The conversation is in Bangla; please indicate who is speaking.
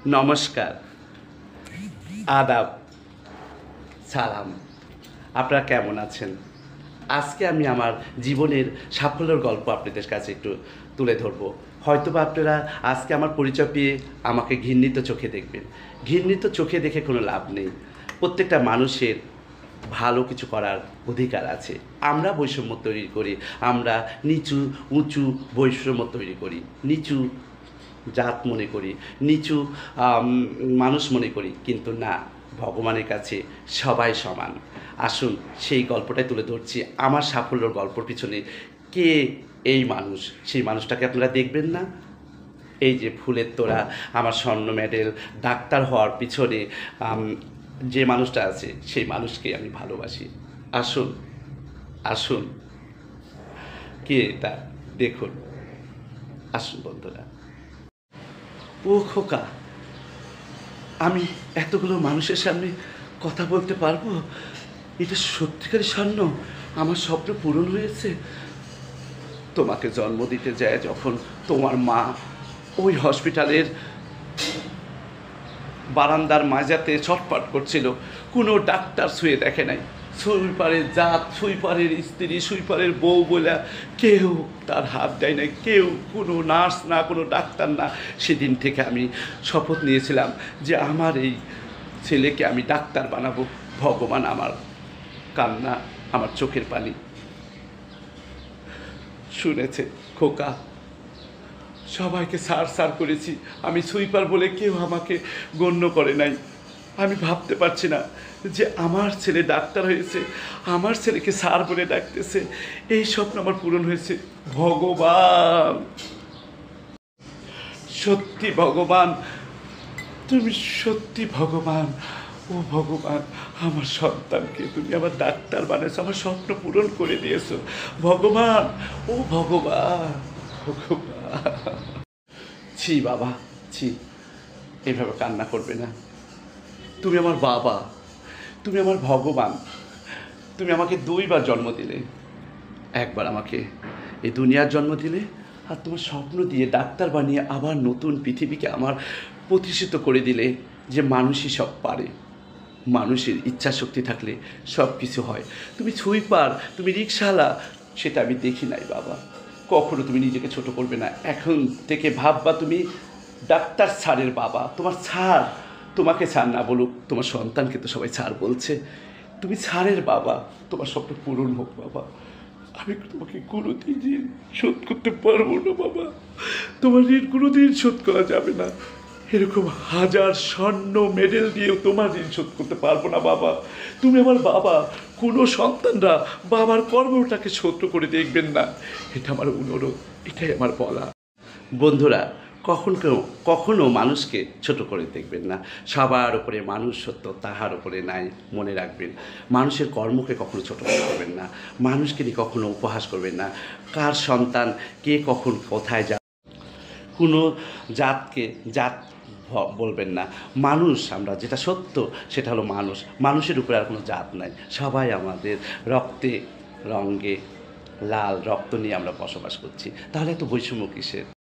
Speaker 1: নমস্কার, আদাব, সালাম। আপনারা কেমন আছেন? আজকে আমি আমার জীবনের সাফল্যের গল্প আপনাদের কাছে একটু তুলে ধরবো। হয়তোবা আপনারা আজকে আমার পরিচয় পেয়ে আমাকে ঘৃণিত চোখে দেখবেন। ঘৃণিত চোখে দেখে কোনো লাভ নেই। প্রত্যেকটা মানুষের ভালো কিছু করার অধিকার আছে। আমরা বৈষম্য তৈরি করি, আমরা নিচু উঁচু বৈষম্য তৈরি করি, নিচু জাত মনে করি, নিচু মানুষ মনে করি, কিন্তু না, ভগবানের কাছে সবাই সমান। আসুন সেই গল্পটাই তুলে ধরছি। আমার সাফল্যর গল্পর পিছনে কে এই মানুষ, সেই মানুষটাকে আপনারা দেখবেন না? এই যে ফুলের তোড়া, আমার স্বর্ণ মেডেল, ডাক্তার হওয়ার পিছনে যে মানুষটা আছে, সেই মানুষকে আমি ভালোবাসি। আসুন, আসুন, কে এটা দেখুন। আসুন বন্ধুরা। ও খোকা, আমি এতগুলো মানুষের সামনে কথা বলতে পারবো? এটা সত্যিকারের স্বপ্ন, আমার স্বপ্ন পূরণ হয়েছে। তোমাকে জন্ম দিতে যায় যখন তোমার মা ওই হসপিটালের বারান্দার মাজাতে ছটফট করছিল, কোনো ডাক্তার শুয়ে দেখে নাই। সুইপারের জাত, সুইপারের স্ত্রী, সুইপারের বউ বলে কেউ তার হাত দেয় নাই, কেউ, কোনো নার্স না, কোনো ডাক্তার না। সেদিন থেকে আমি শপথ নিয়েছিলাম যে আমার এই ছেলেকে আমি ডাক্তার বানাবো। ভগবান আমার কান্না, আমার চোখের পানি শুনেছে। খোকা, সবাইকে সার সার করেছি, আমি সুইপার বলে কেউ আমাকে গণ্য করে নাই। আমি ভাবতে পারছি না যে আমার ছেলে ডাক্তার হয়েছে, আমার ছেলেকে স্যার বলে ডাকতেছে। এই স্বপ্ন আমার পূরণ হয়েছে। ভগবান, সত্যি ভগবান, তুমি সত্যি ভগবান। ও ভগবান, আমার সন্তানকে তুমি আমার ডাক্তার বানিয়েছো, আমার স্বপ্ন পূরণ করে দিয়েছো। ভগবান, ও ভগবান, ভগবান। ছি বাবা, ছি, এইভাবে কান্না করবে না। তুমি আমার বাবা, তুমি আমার ভগবান। তুমি আমাকে দুইবার জন্ম দিলে। একবার আমাকে এই দুনিয়ার জন্ম দিলে, আর তোমার স্বপ্ন দিয়ে ডাক্তার বানিয়ে আবার নতুন পৃথিবীকে আমার প্রতিষ্ঠিত করে দিলে যে মানুষই সব পারে, মানুষের ইচ্ছা শক্তি থাকলে সব কিছু হয়। তুমি সুইপার, তুমি রিক্সাওয়ালা, সেটা আমি দেখি নাই বাবা। কখনো তুমি নিজেকে ছোট করবে না। এখন থেকে ভাববা তুমি ডাক্তার স্যারের বাবা। তোমার স্যার তোমাকে স্যার না বলুক, তোমার সন্তানকে তো সবাই স্যার বলছে। তুমি স্যারের বাবা, তোমার স্বপ্ন পূরণ হোক বাবা। আমি তোমাকে কোনোদিন ঋণ শোধ করতে পারবো না বাবা। তোমার ঋণ কোনোদিন শোধ করা যাবে না। এরকম হাজার স্বর্ণ মেডেল দিয়েও তোমার ঋণ শোধ করতে পারবো না বাবা। তুমি আমার বাবা। কোনো সন্তানরা বাবার কর্মটাকে ছোট করে দেখবেন না, এটা আমার অনুরোধ, এটাই আমার বলা। বন্ধুরা, কখনো মানুষকে ছোট করে দেখবেন না। সবার উপরে মানুষ সত্য, তাহার উপরে নাই, মনে রাখবেন। মানুষের কর্মকে কখনো ছোট করবেন না, মানুষকে নিয়ে কখনো উপহাস করবেন না। কার সন্তান কে কখন কোথায় যা, কোনো জাতকে জাত বলবেন না। মানুষ আমরা, যেটা সত্য সেটা হলো মানুষ। মানুষের উপরে আর কোনো জাত নাই। সবাই আমাদের রক্তে রঙ্গে লাল রক্ত নিয়ে আমরা বসবাস করছি। তাহলে এত বৈষম্য কিসের?